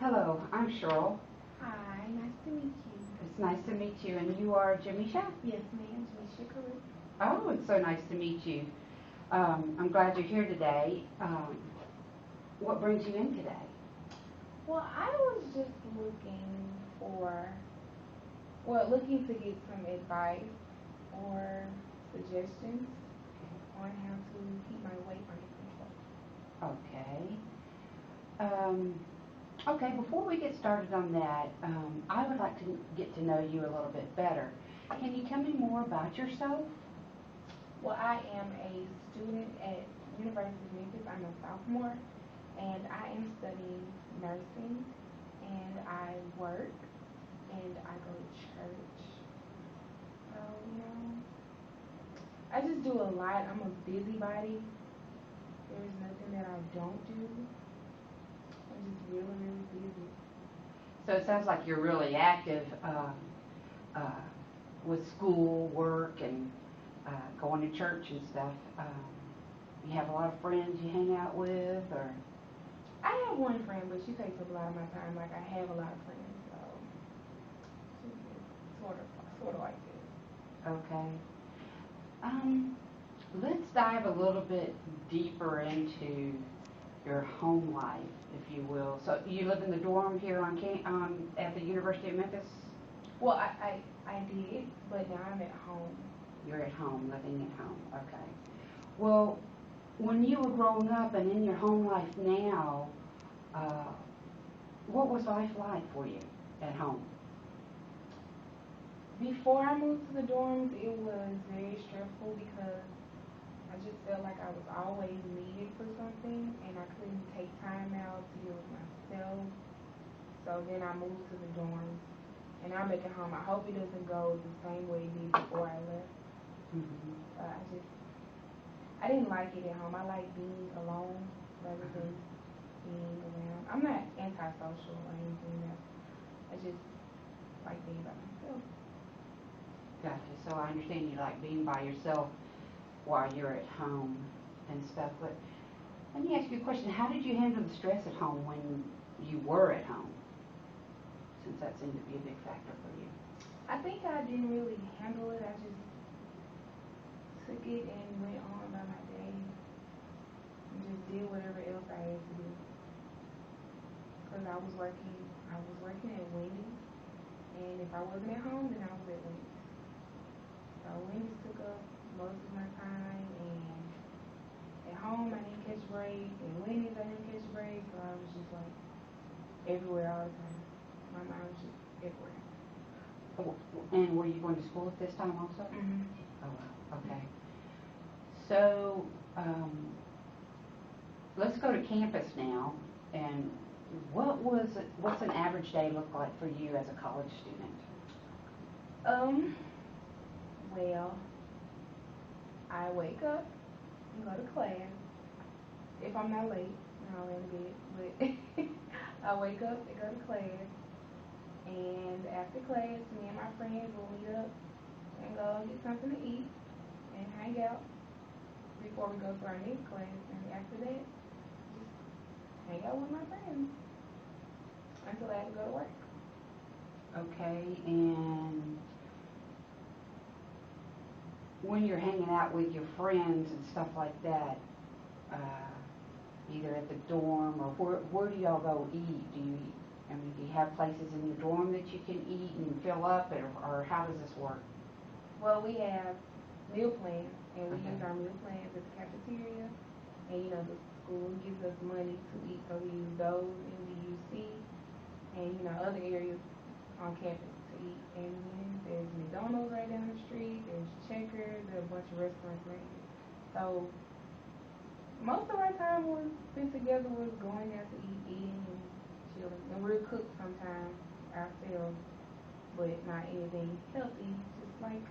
Hello, I'm Cheryl. Hi, nice to meet you. It's nice to meet you. And you are Jamisha? Yes, ma'am, Jamisha Caruth. Oh, it's so nice to meet you. I'm glad you're here today. What brings you in today? Well, I was just for, looking to get some advice or suggestions on how to keep my weight under control. Okay. Okay, before we get started on that, I would like to get to know you a little bit better. Can you tell me more about yourself? Well, I am a student at University of Memphis. I'm a sophomore, and I am studying nursing, and I work, and I go to church. So, I just do a lot. I'm a busybody. There's nothing that I don't do. I'm just really, really busy. So it sounds like you're really active with school, work, and going to church and stuff. You have a lot of friends you hang out with, or? I have one friend, but she takes up a lot of my time. Like, I have a lot of friends, so it's sort of like this. Okay. Let's dive a little bit deeper into your home life, if you will. So you live in the dorm here at the University of Memphis? Well, I did, but now I'm at home. You're at home, living at home. Okay. Well, when you were growing up and in your home life now, what was life like for you at home? Before I moved to the dorms, it was very stressful because I just felt like I was always needed for something, and I couldn't take time out to deal with myself. So then I moved to the dorms, and I'm back at home. I hope it doesn't go the same way it did before I left. I didn't like it at home. I like being alone rather than being around. I'm not antisocial or anything. I just like being by myself. Gotcha. So I understand you like being by yourself while you're at home and stuff. But let me ask you a question. How did you handle the stress at home when you were at home? Since that seemed to be a big factor for you. I think I didn't really handle it. I just took it and went on by my day and just did whatever else I had to do. Because I was working at Wendy's, and if I wasn't at home, then I was at Wendy's. So Wendy's took up most of my time, and at home I didn't catch a break, and Wendy's I didn't catch a break, so I was just like everywhere all the time. My mind was just everywhere. And were you going to school at this time also? Mm-hmm. Oh, wow. Okay. So, let's go to campus now. And what's an average day look like for you as a college student? Well, I wake up and go to class. If I'm not late, I'll in bed. But I wake up and go to class. And after class, me and my friends will meet up and go get something to eat and hang out before we go to our next class. And after that, just hang out with my friends until I have to go to work. Okay, and when you're hanging out with your friends and stuff like that, either at the dorm or where do y'all go eat? Do you have places in your dorm that you can eat and fill up, or how does this work? Well, we have meal plans, and we Okay. use our meal plans at the cafeteria. And the school gives us money to eat, so we use those in the UC and other areas on campus to eat. And then there's McDonald's right down the street. There's Checkers. There are a bunch of restaurants right here. So most of our time was spent together was going out to eat, eating, and chilling. And we'll cook sometimes ourselves, but not anything healthy. Just like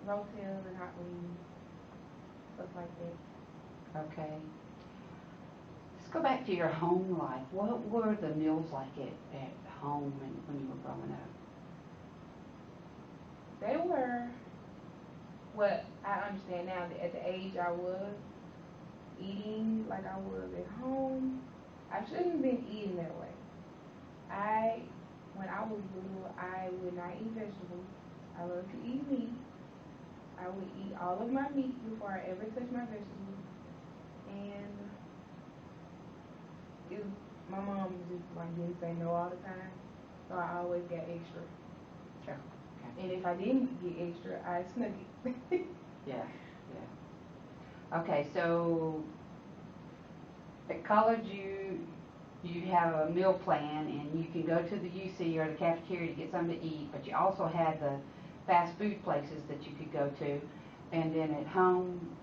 Rotel and hot wings, stuff like that. Okay. Let's go back to your home life. What were the meals like at home when you were growing up? They were what I understand now that at the age I was eating like I was at home. I shouldn't have been eating that way. When I was little, I would not eat vegetables. I love to eat meat. I would eat all of my meat before I ever touch my vegetables. And it, my mom just like didn't say no all the time, so I always got extra. Sure. Okay. And if I didn't get extra, I snuck it. Yeah, yeah. Okay, so at college you have a meal plan and you can go to the UC or the cafeteria to get something to eat, but you also had the fast food places that you could go to, and then at home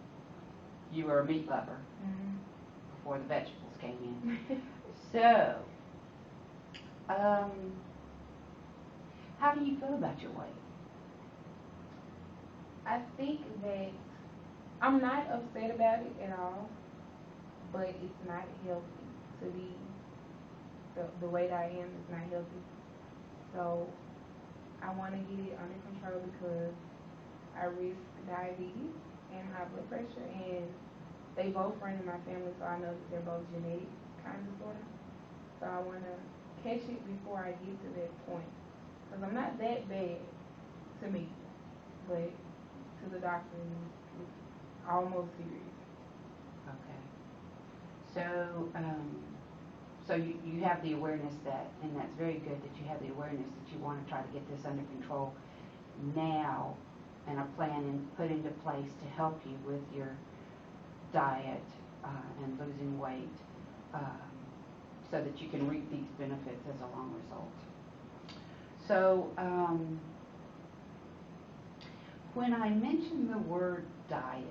you were a meat lover before the vegetables came in. So, how do you feel about your weight? I think that I'm not upset about it at all, but it's not healthy to be the weight I am is not healthy. So I want to get it under control because I risk diabetes and high blood pressure, and they both run in my family, so I know that they're both genetic kind of sort of. So I want to catch it before I get to that point, because I'm not that bad to me, but to the doctor it's almost serious. Okay. So, so you have the awareness that, and that's very good that you have the awareness that you want to try to get this under control now, and a plan put into place to help you with your diet and losing weight, so that you can reap these benefits as a long result. So, when I mention the word diet,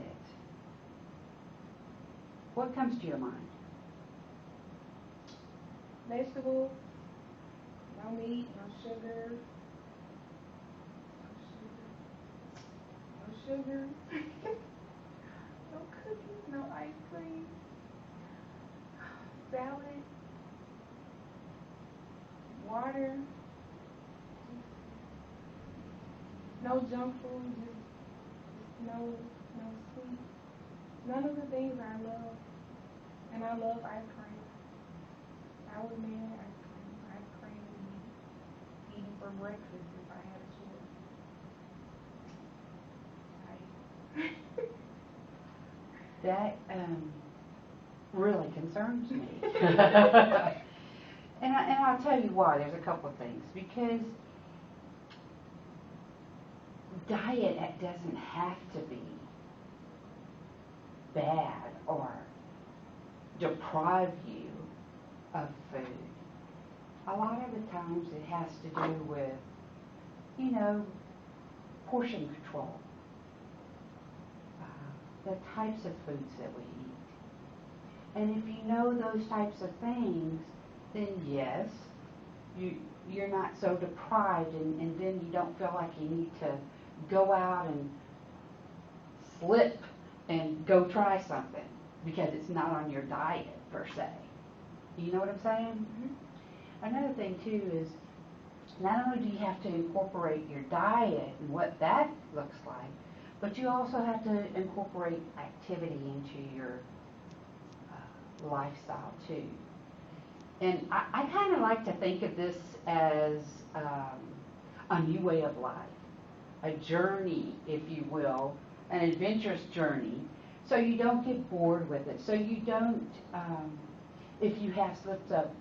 what comes to your mind? Vegetables, no meat, no sugar, no cookies, no ice cream, salad, water, no junk food, just no sweets. None of the things I love. And I love ice cream. I would marry ice cream. Ice cream would be eaten for breakfast if I had a choice. That really concerns me. And I'll tell you why. There's a couple of things. Because diet doesn't have to be bad or deprive you of food. A lot of the times it has to do with, portion control. The types of foods that we eat. And if you know those types of things, then yes, you're not so deprived, and then you don't feel like you need to go out and slip and go try something because it's not on your diet per se. You know what I'm saying? Mm-hmm. Another thing too is not only do you have to incorporate your diet and what that looks like, but you also have to incorporate activity into your lifestyle too. And I kind of like to think of this as a new way of life, a journey, if you will, an adventurous journey, so you don't get bored with it. So you don't, if you have slip-ups,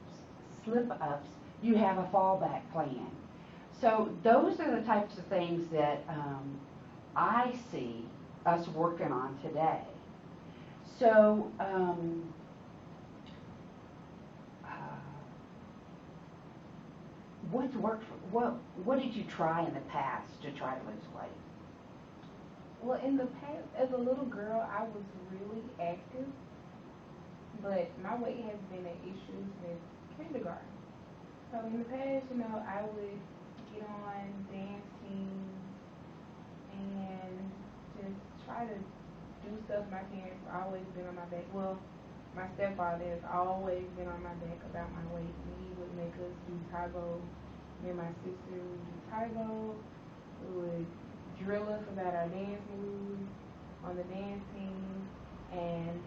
you have a fallback plan. So those are the types of things that I see us working on today. So, what's worked? What did you try in the past to try to lose weight? Well, in the past, as a little girl, I was really active, but my weight has been an issue since kindergarten. So in the past, I would get on dance teams and just try to do stuff. My parents have always been on my back. Well, my stepfather has always been on my back about my weight. And he would make us do Taego. Me and my sister would do Taego. We would drill us about our dance moves on the dance team. And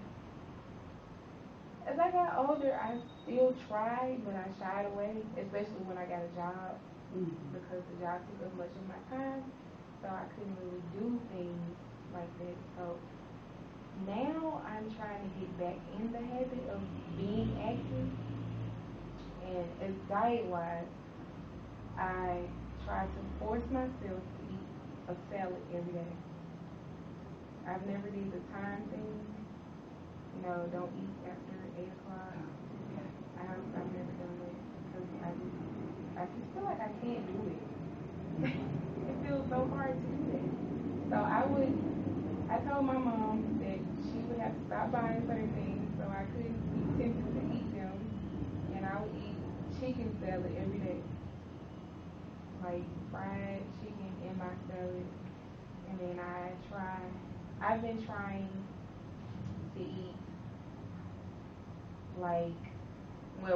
as as I got older, I still tried, but I shied away, especially when I got a job, because the job took up much of my time, so I couldn't really do things like that. So now I'm trying to get back in the habit of being active, and as diet-wise, I try to force myself to eat a salad every day. I've never did the time thing, don't eat after 8 o'clock. I've never done that because I just feel like I can't do it. It feels so hard to do that. So I told my mom that she would have to stop buying certain things so I couldn't be tempted to eat them, and I would eat chicken salad every day, like fried chicken in my salad, and then I've been trying to eat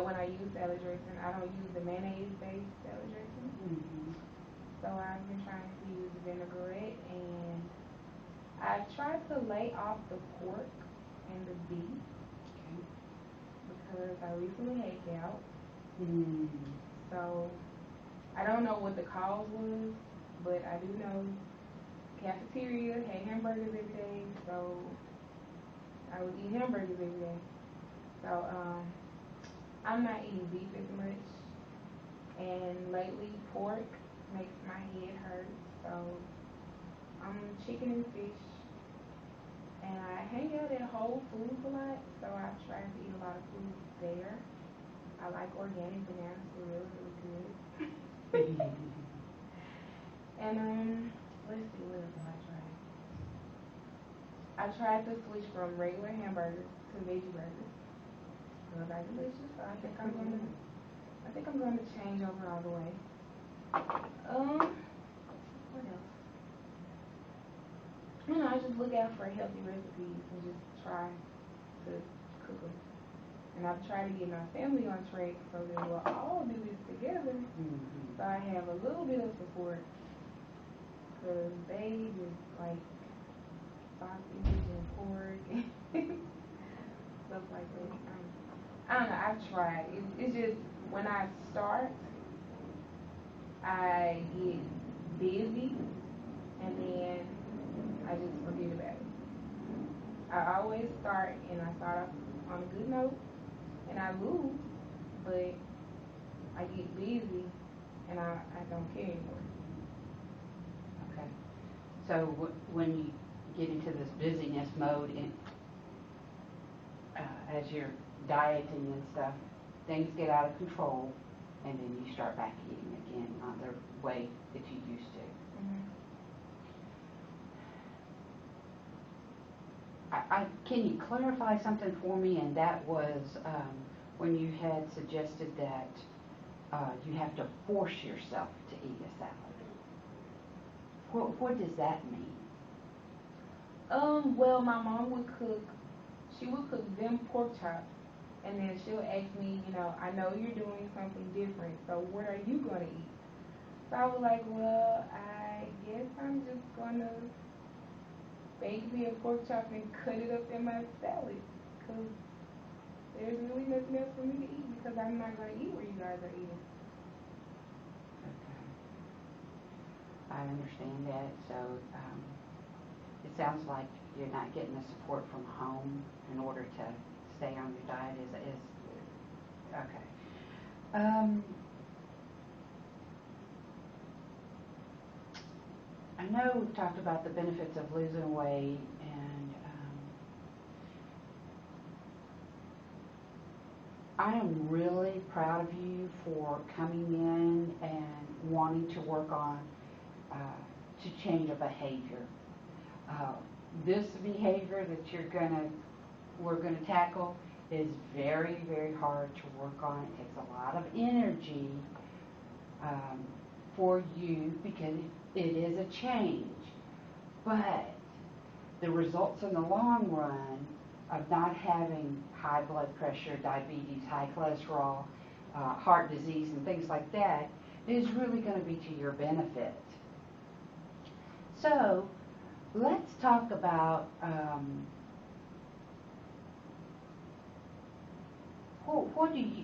when I use salad dressing, I don't use the mayonnaise-based salad dressing. So I've been trying to use vinaigrette, and I've tried to lay off the pork and the beef because I recently had gout. So I don't know what the cause was, but I do know cafeteria had hamburgers every day, so I would eat hamburgers every day. So I'm not eating beef as much, and lately pork makes my head hurt, so I'm chicken and fish, and I hang out at Whole Foods a lot, so I try to eat a lot of food there. I like organic bananas, they're really good. And let's see, what else have I tried to switch from regular hamburgers to veggie burgers. Those are delicious, so I think I'm going to change over all the way. What else? I just look out for healthy recipes and just try to cook them. And I've tried to get my family on track so that we'll all do this together. So I have a little bit of support, because they just like sausage and pork and stuff like that. I don't know, I've tried. It's just, when I start, I get busy, and then I just forget about it. I always start, and I start off on a good note, and I lose, but I get busy, and I don't care anymore. Okay. So when you get into this busyness mode, as you're dieting and stuff, things get out of control, and then you start back eating again, not the way that you used to. Can you clarify something for me? And that was when you had suggested that you have to force yourself to eat a salad. What does that mean? Well, my mom would cook. She would cook them pork chops, and then she'll ask me, I know you're doing something different, so what are you gonna eat? So I was like, well, I guess I'm just gonna bake me a pork chop and cut it up in my salad, because there's really nothing else for me to eat, because I'm not gonna eat where you guys are eating. Okay. I understand that. So it sounds like you're not getting the support from home in order to stay on your diet. Is okay. I know we've talked about the benefits of losing weight, and I am really proud of you for coming in and wanting to work on to change a behavior. This behavior that we're gonna tackle is very, very hard to work on. It takes a lot of energy for you, because it is a change. But the results in the long run of not having high blood pressure, diabetes, high cholesterol, heart disease, and things like that is really going to be to your benefit. So let's talk about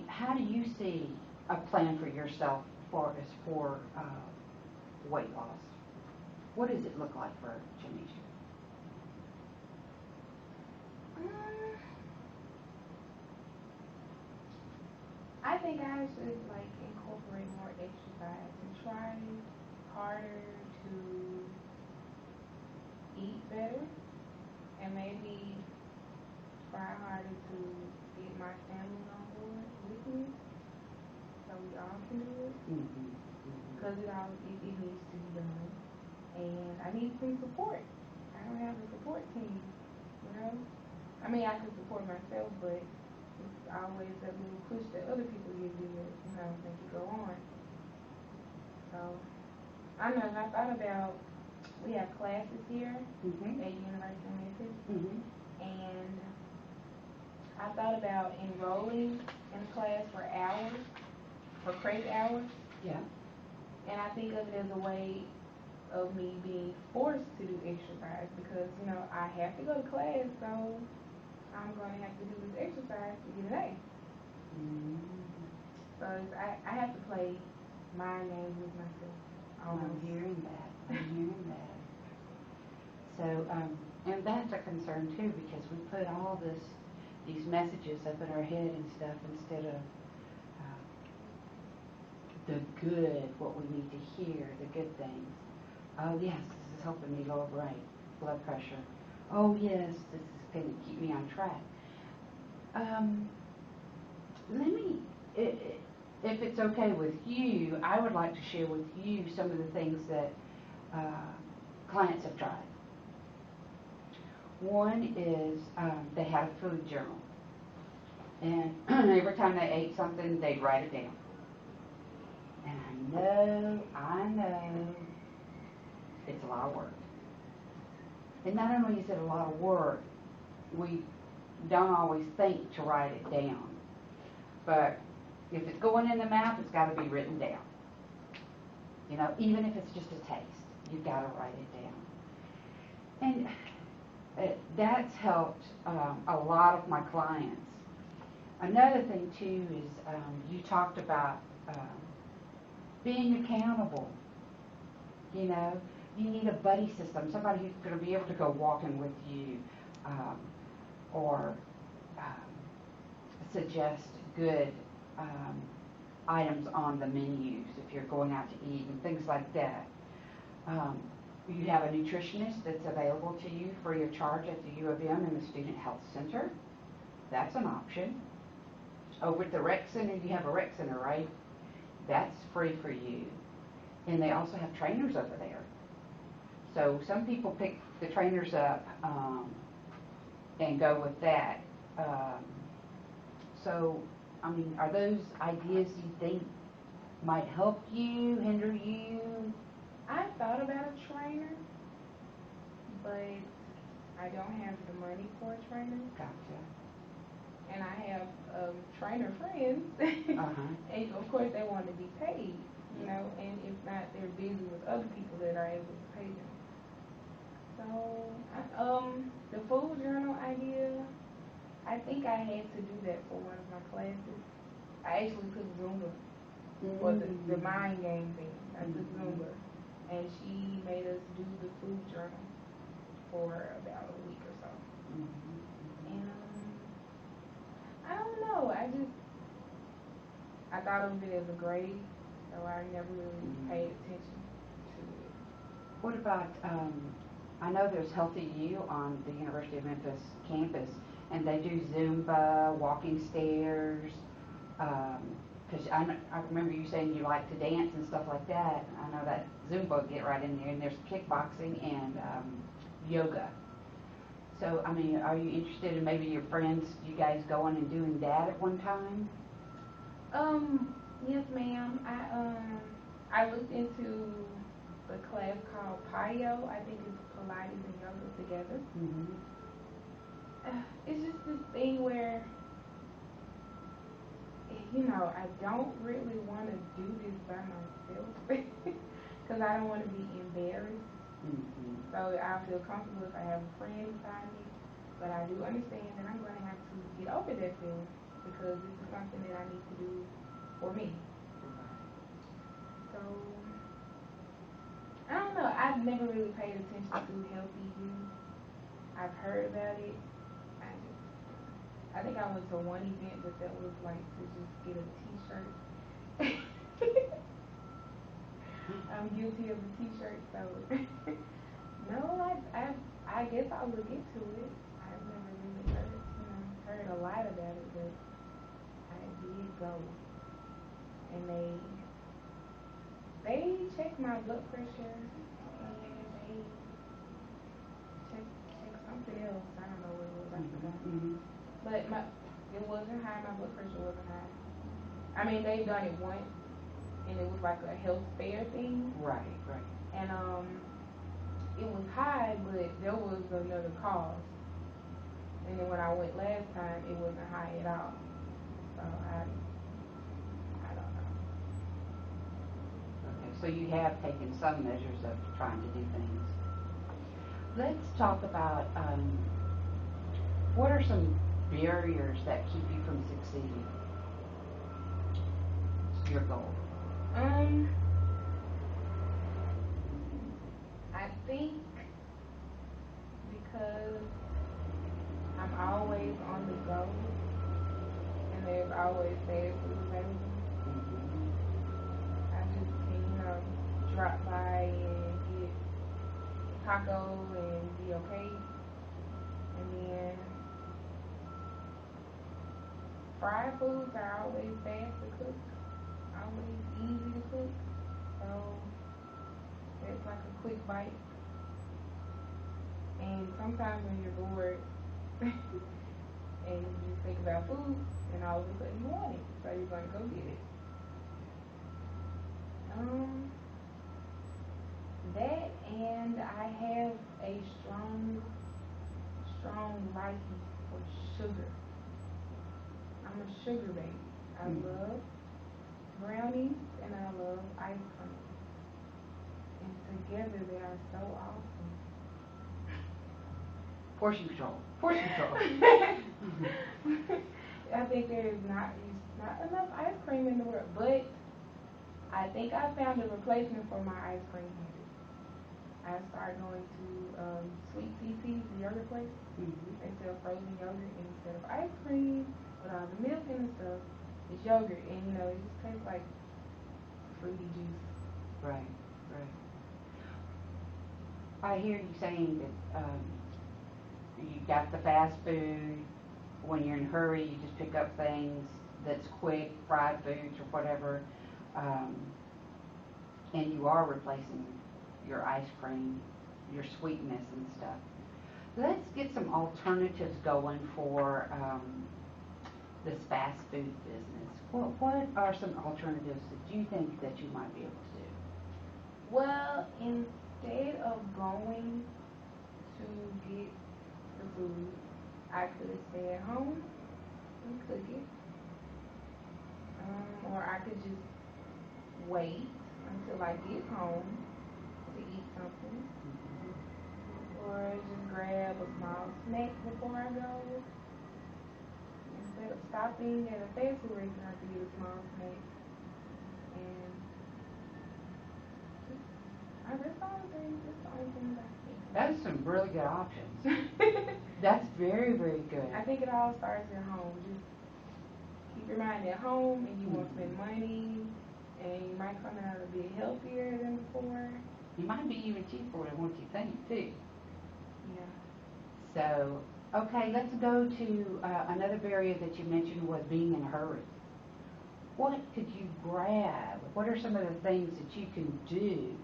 How do you see a plan for yourself for weight loss? What does it look like for Janisha? I think I should like incorporate more exercise and try harder to eat better, and maybe try harder to get my family on board with me so we all can do it. Because it needs to be done, and I need some support. I don't have a support team, you know. I mean, I can support myself, but it's always that little push that other people give you that, you know, make you go on. So, I know, I thought about, we have classes here at University of Memphis, and I thought about enrolling in a class for hours, for credit hours. Yeah. And I think of it as a way of me being forced to do exercise because, you know, I have to go to class, so I'm going to have to do this exercise to get an A. So I have to play mind games with myself. I'm hearing that. So, and that's a concern too, because we put all these messages up in our head and stuff instead of the good, what we need to hear, the good things. Oh yes, this is helping me lower blood pressure. Oh yes, this is going to keep me on track. If it's okay with you, I would like to share with you some of the things that clients have tried. One is they had a food journal, and every time they ate something, they'd write it down. And I know, it's a lot of work. And not only is it a lot of work, we don't always think to write it down. But if it's going in the mouth, it's got to be written down. You know, even if it's just a taste, you've got to write it down. And that's helped a lot of my clients. Another thing too is you talked about being accountable. You know, you need a buddy system, somebody who's going to be able to go walking with you, or suggest good items on the menus if you're going out to eat and things like that. You have a nutritionist that's available to you free of charge at the U of M in the Student Health Center. That's an option. Over at the rec center, you have a rec center, right? That's free for you. And they also have trainers over there. So some people pick the trainers up and go with that. So, I mean, are those ideas you think might help you, hinder you? I thought about a trainer, but I don't have the money for a trainer. Gotcha. And I have trainer friends, and of course they want to be paid, you know, and if not, they're busy with other people that are able to pay them. So, the food journal idea, I think I had to do that for one of my classes. I actually took Zumba for the mind game thing. I took Zumba, and she made us do the food journal for about a week or so. And I don't know. I thought of it as a grade, so I never really paid attention to it. What about, I know there's Healthy You on the University of Memphis campus, and they do Zumba, walking stairs, because I remember you saying you like to dance and stuff like that. I know that Zumba will get right in there, and there's kickboxing and yoga. So, I mean, are you interested in maybe your friends, you guys going and doing that at one time? Yes, ma'am. I looked into the class called PIO. I think it's Pilates and yoga together. It's just this thing where, you know, I don't really want to do this by myself because I don't want to be embarrassed. So I feel comfortable if I have a friend beside me, but I do understand that I'm going to have to get over that feeling because this is something that I need to do for me. So, I don't know. I've never really paid attention to healthy eating. I've heard about it. I think I went to one event, but that was like to just get a t-shirt. I'm guilty of the t-shirt, so no, I guess I'll look into it. I've never really heard a lot about it, but I did go, and they checked my blood pressure, and they checked something else. I don't know what it was. I forgot. But it wasn't high. My blood pressure wasn't high. I mean, they've done it once, and it was like a health fair thing. Right. And it was high, but there was another cause. And then when I went last time, it wasn't high at all. So I don't know. Okay, so you have taken some measures of trying to do things. Let's talk about what are some barriers that keep you from succeeding? Your goal. I think because I'm always on the go, and there's always fast food available. I just can, drop by and get taco and be okay. And then fried foods are always fast to cook, always easy to cook. So it's like a quick bite. And sometimes when you're bored and you think about food, and all of a sudden you want it, so you're gonna go get it. That, and I have a strong liking for sugar. I'm a sugar baby. I love brownies and I love ice cream. And together they are so awesome. Portion control. I think there is not enough ice cream in the world, but I think I found a replacement for my ice cream habit. I started going to Sweet CC's, the yogurt place. They sell frozen yogurt, and instead of ice cream with all the milk and stuff, it's yogurt, and it just tastes like fruity juice. Right. I hear you saying that you got the fast food. When you're in a hurry, you just pick up things that's quick, fried foods or whatever, and you are replacing your ice cream, your sweetness and stuff. Let's get some alternatives going for this fast food business. What are some alternatives that you think that you might be able to do? Well, instead of going to get the food, I could stay at home and cook it. Or I could just wait until I get home to eat something. Or just grab a small snack before I go. Instead of stopping at a fast food restaurant to get a small snack. And that's the only thing I think. That's some really good options. That's very, very good. I think it all starts at home. Just keep your mind at home, and you won't spend money, and you might come out a bit healthier than before. You might be even cheaper than what you think, too. Yeah. So, okay, let's go to another barrier that you mentioned was being in a hurry. What could you grab? What are some of the things that you can do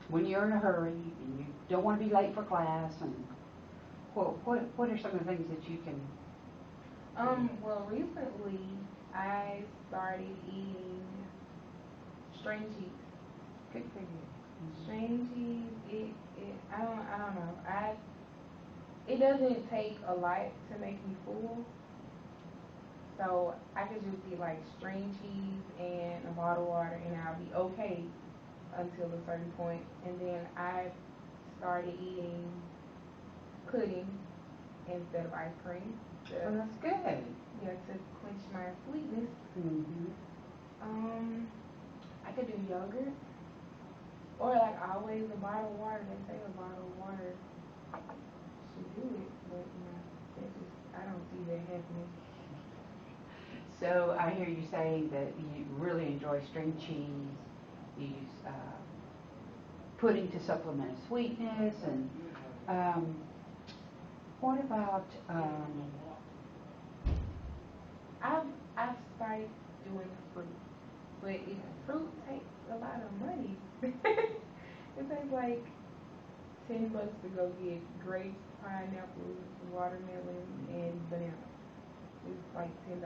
when you're in a hurry and you don't want to be late for class? And what are some of the things that you can Well, recently I started eating string cheese. Good for you. String cheese, I don't know. It doesn't take a lot to make me full. So I could just eat like string cheese and a bottle of water, and I'll be okay until a certain point. And then I started eating pudding, instead of ice cream. Well, that's good. Yeah, to quench my sweetness. Mm-hmm. I could do yogurt. Or like always a bottle of water. They say a bottle of water should do it, but that's just, I don't see that happening. So I hear you saying that you really enjoy string cheese. You use pudding to supplement sweetness, and what about I've started doing fruit, but fruit takes a lot of money. It takes like $10 to go get grapes, pineapples, watermelon, and banana. It's like $10,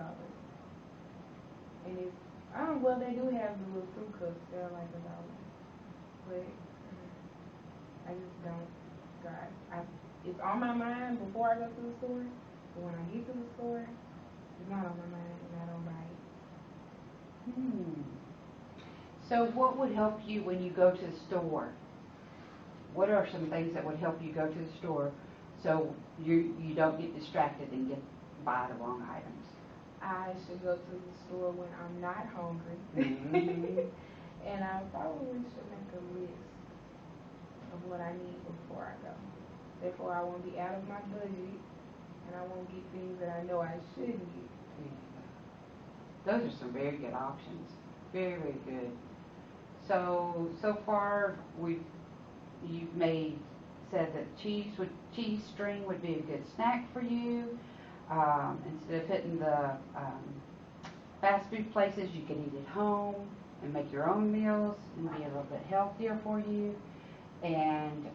and it's well they do have the little fruit cups. They're like $1, but I just don't. God, it's on my mind before I go to the store, but when I get to the store, it's not on my mind, and I don't buy it. So what would help you when you go to the store? What are some things that would help you go to the store so you don't get distracted and buy the wrong items? I should go to the store when I'm not hungry. Mm-hmm. And I probably should make a list of what I need before I go. Therefore, I won't be out of my budget, and I won't get things that I know I shouldn't get. Those are some very good options. Very, very good. So far, you've said that cheese string would be a good snack for you. Instead of hitting the fast food places, you can eat at home and make your own meals and be a little bit healthier for you. And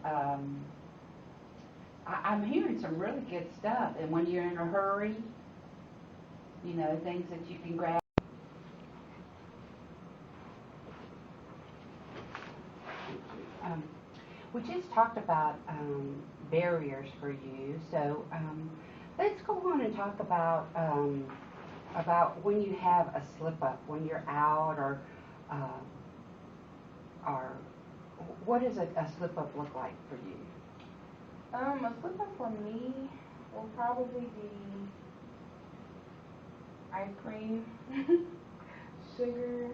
I'm hearing some really good stuff. And when you're in a hurry, things that you can grab. We just talked about barriers for you, so let's go on and talk about when you have a slip up, when you're out, or what does a slip up look like for you? A slip up for me will probably be ice cream, sugar.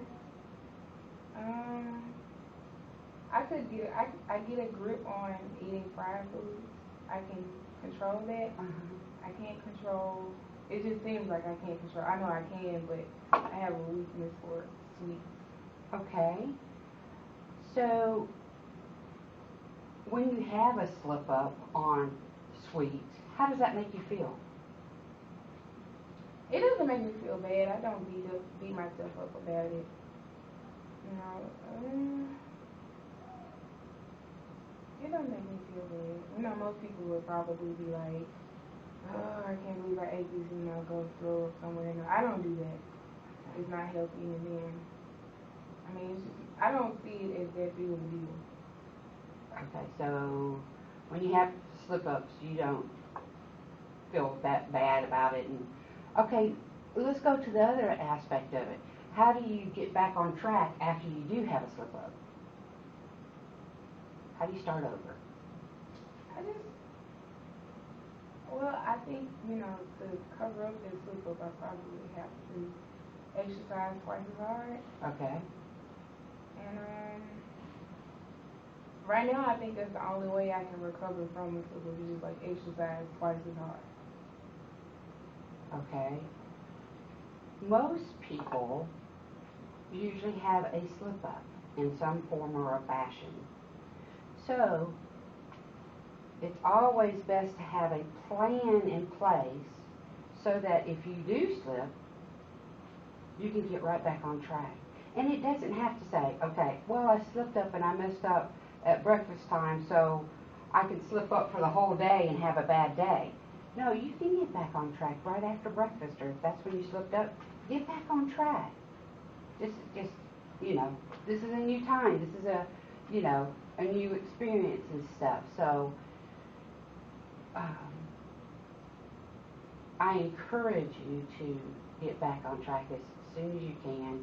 I get a grip on eating fried food. I can control that. I can't control. It just seems like I can't control. I know I can, but I have a weakness for sweets. Okay. So when you have a slip up on sweets, how does that make you feel? It doesn't make me feel bad. I don't beat myself up about it. It doesn't make me feel bad. Most people would probably be like, oh, I can't believe I ate this, go throw up somewhere. No, I don't do that. It's not healthy, and then, I don't see it as that big of a deal. Okay, so when you have slip-ups, you don't feel that bad about it. And okay, let's go to the other aspect of it. How do you get back on track after you do have a slip-up? How do you start over? I think, to cover up that slip-up, I probably have to exercise twice as hard. Okay. And right now, I think that's the only way I can recover from a slip-up is just like exercise twice as hard. Okay. Most people usually have a slip-up in some form or fashion. So it's always best to have a plan in place so that if you do slip, you can get right back on track. And it doesn't have to say, okay, well, I slipped up and I messed up at breakfast time, so I can slip up for the whole day and have a bad day. No, you can get back on track right after breakfast, or if that's when you slipped up, get back on track. Just this is a new time. This is a new experience and stuff. So I encourage you to get back on track as soon as you can,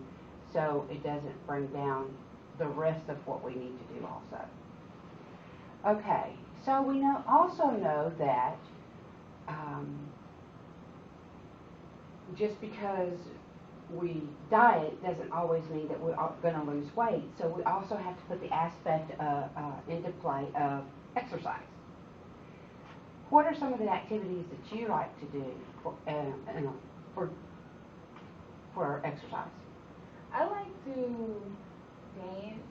so it doesn't bring down the rest of what we need to do also. Okay, so we also know that just because we diet doesn't always mean that we're going to lose weight. So we also have to put the aspect into play of exercise. What are some of the activities that you like to do for exercise? I like to dance.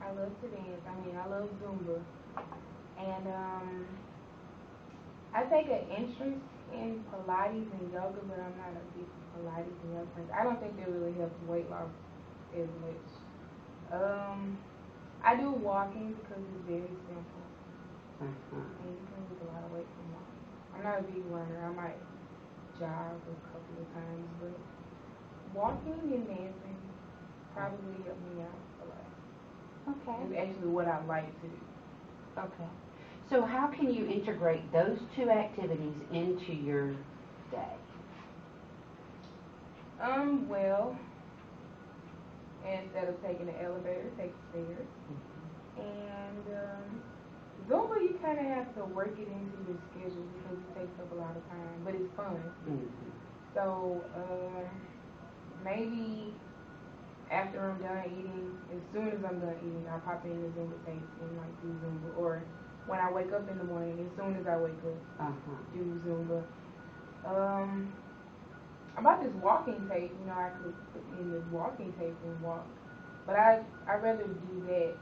I love to dance. I mean, I love Zumba. And I take an interest in Pilates and yoga, but I'm not a big Pilates and yoga person. I don't think that really helps weight loss as much. I do walking because it's very simple. And you can lose a lot of weight from walking. I'm not a big runner. I might jog a couple of times, but walking and dancing probably help me out a lot. Okay. It's actually what I like to do. Okay. So how can you integrate those two activities into your day? Well, instead of taking the elevator, take the stairs. And Zumba, you kind of have to work it into your schedule because it takes up a lot of time, but it's fun. So maybe after I'm done eating, as soon as I'm done eating, I'll pop in the Zumba tape and like do Zumba. Or when I wake up in the morning, as soon as I wake up, do Zumba. About this walking tape, I could put in this walking tape and walk. But I'd rather do that.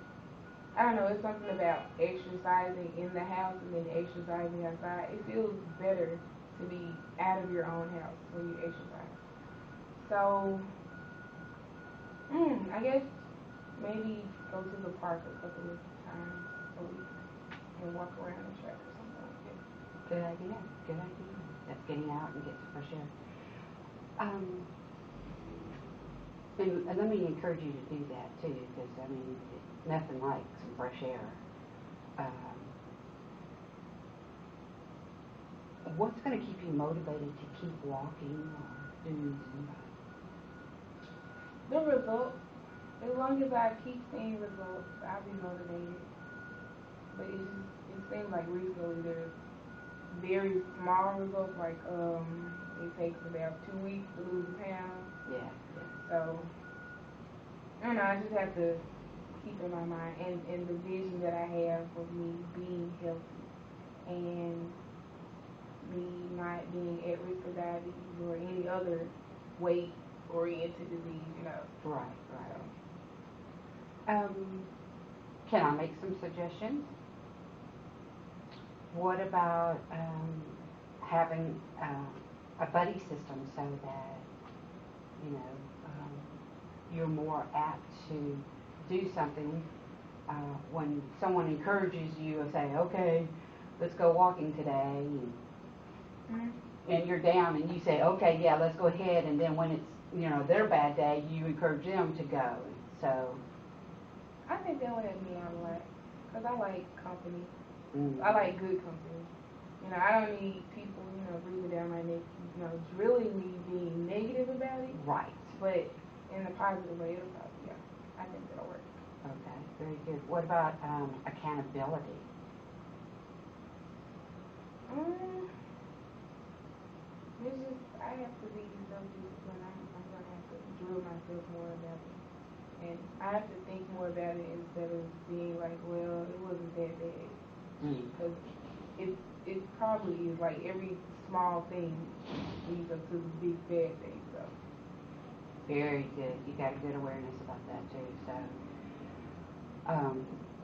I don't know, it's something about exercising in the house and then exercising outside. It feels better to be out of your own house when you exercise. So, I guess maybe go to the park a couple of times a week and walk around the track or something like that. Good idea. Good idea. That's getting out and get some fresh air. And let me encourage you to do that too, because I mean, nothing like some fresh air. What's going to keep you motivated to keep walking or doing Zumba? The results. As long as I keep seeing results, I'll be motivated. But it seems like recently there's very small results, like it takes about 2 weeks to lose a pound. Yeah. So I don't know, I just have to keep in my mind and the vision that I have of me being healthy and me not being at risk of diabetes or any other weight oriented disease, Right. Can I make some suggestions? What about having a buddy system so that you're more apt to do something when someone encourages you and say, okay, let's go walking today, and you're down and you say, okay, yeah, let's go ahead, and then when it's their bad day, you encourage them to go. So I think that would help me out a lot because I like company. I like good company. I don't need people, breathing down my neck, drilling me, being negative about it. Right. But in a positive way, I think that'll work. Okay, very good. What about accountability? It's just, I have to be self-disciplined. I'm going to have to drill myself more about it. And I have to think more about it instead of being like, well, it wasn't that bad. Because it probably is, like every small thing leads up to the big bad thing. So very good. You got a good awareness about that too. So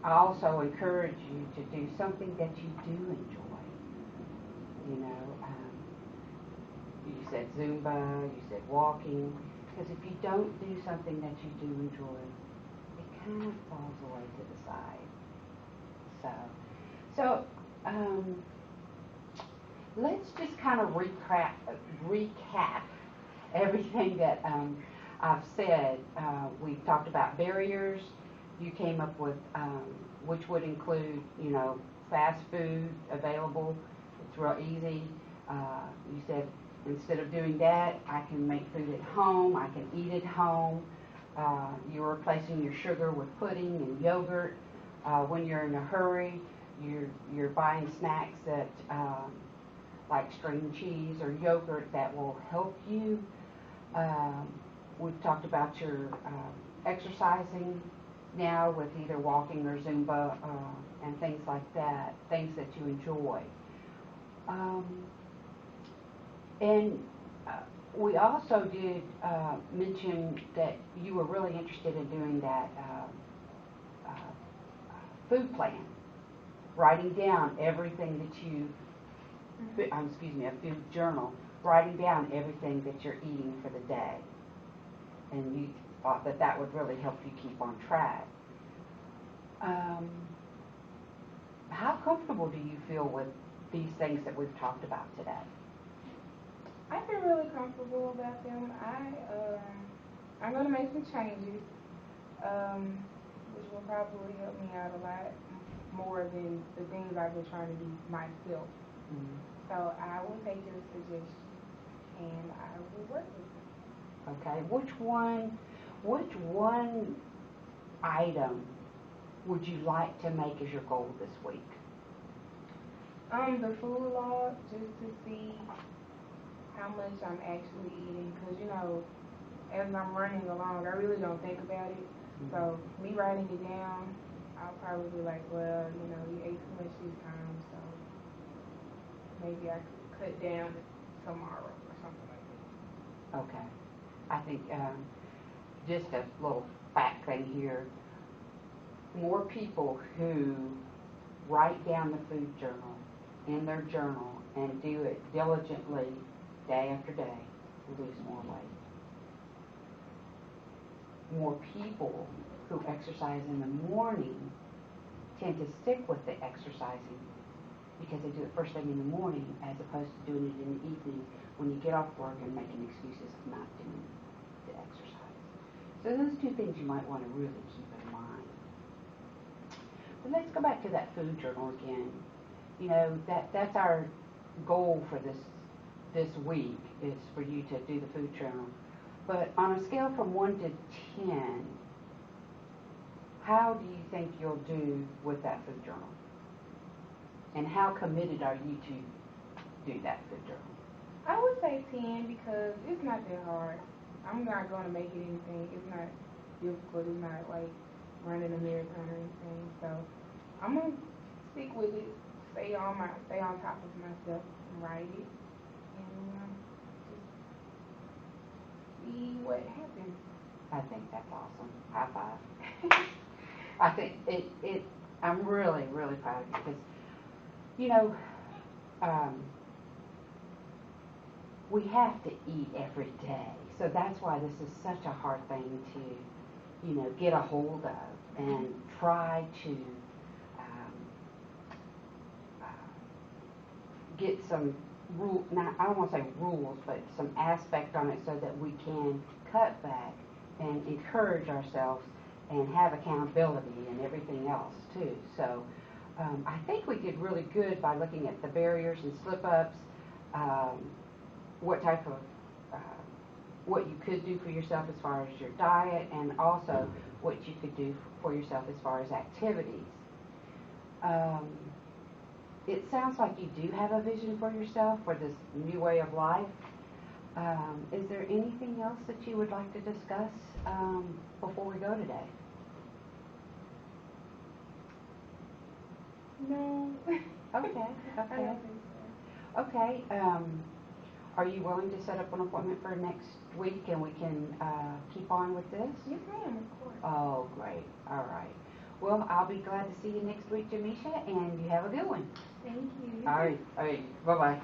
I also encourage you to do something that you do enjoy. You said Zumba, you said walking, because if you don't do something that you do enjoy, it kind of falls away to the side. So let's just kind of recap everything that I've said. We've talked about barriers. You came up with, which would include, fast food available. It's real easy. You said, instead of doing that, I can make food at home. I can eat at home. You're replacing your sugar with pudding and yogurt. When you're in a hurry, you're buying snacks that like string cheese or yogurt that will help you. We've talked about your exercising now with either walking or Zumba and things like that, things that you enjoy. And we also did mention that you were really interested in doing that food plan, writing down everything that you, excuse me, a food journal, writing down everything that you're eating for the day. And you thought that that would really help you keep on track. How comfortable do you feel with these things that we've talked about today? I feel really comfortable about them. I'm gonna make some changes, which will probably help me out a lot more than the things I've been trying to do myself. Mm-hmm. So I will take your suggestion and I will work with it. Okay. Which one item would you like to make as your goal this week? The food log, just to see how much I'm actually eating, because as I'm running along, I really don't think about it. Mm-hmm. So me writing it down, I'll probably be like, well, you ate too much this time, so maybe I could cut down tomorrow or something like that. Okay. I think just a little fact thing here, more people who write down the food journal in their journal and do it diligently day after day lose more weight. More people who exercise in the morning tend to stick with the exercising because they do it first thing in the morning as opposed to doing it in the evening when you get off work and making excuses of not doing the exercise. So those two things you might want to really keep in mind. But let's go back to that food journal again. That's our goal for this week is for you to do the food journal. But on a scale from 1 to 10, how do you think you'll do with that food journal? And how committed are you to do that food journal? I would say 10 because it's not that hard. I'm not going to make it anything. It's not difficult. It's not like running a marathon or anything. So I'm going to stick with it, stay on top of myself and write it. And just see what happens. I think that's awesome. High five. I think I'm really, really proud of you because, we have to eat every day. So that's why this is such a hard thing to, get a hold of and try to get some I don't want to say rules, but some aspect on it so that we can cut back and encourage ourselves and have accountability and everything else too. So I think we did really good by looking at the barriers and slip-ups, what type of what you could do for yourself as far as your diet, and also what you could do for yourself as far as activities. It sounds like you do have a vision for yourself for this new way of life. Is there anything else that you would like to discuss before we go today? No. Okay. I don't think so. Okay. Are you willing to set up an appointment for next week and we can keep on with this? Yes, ma'am, of course. Oh, great. All right. Well, I'll be glad to see you next week, Jamisha, and you have a good one. Thank you. All right. Bye-bye.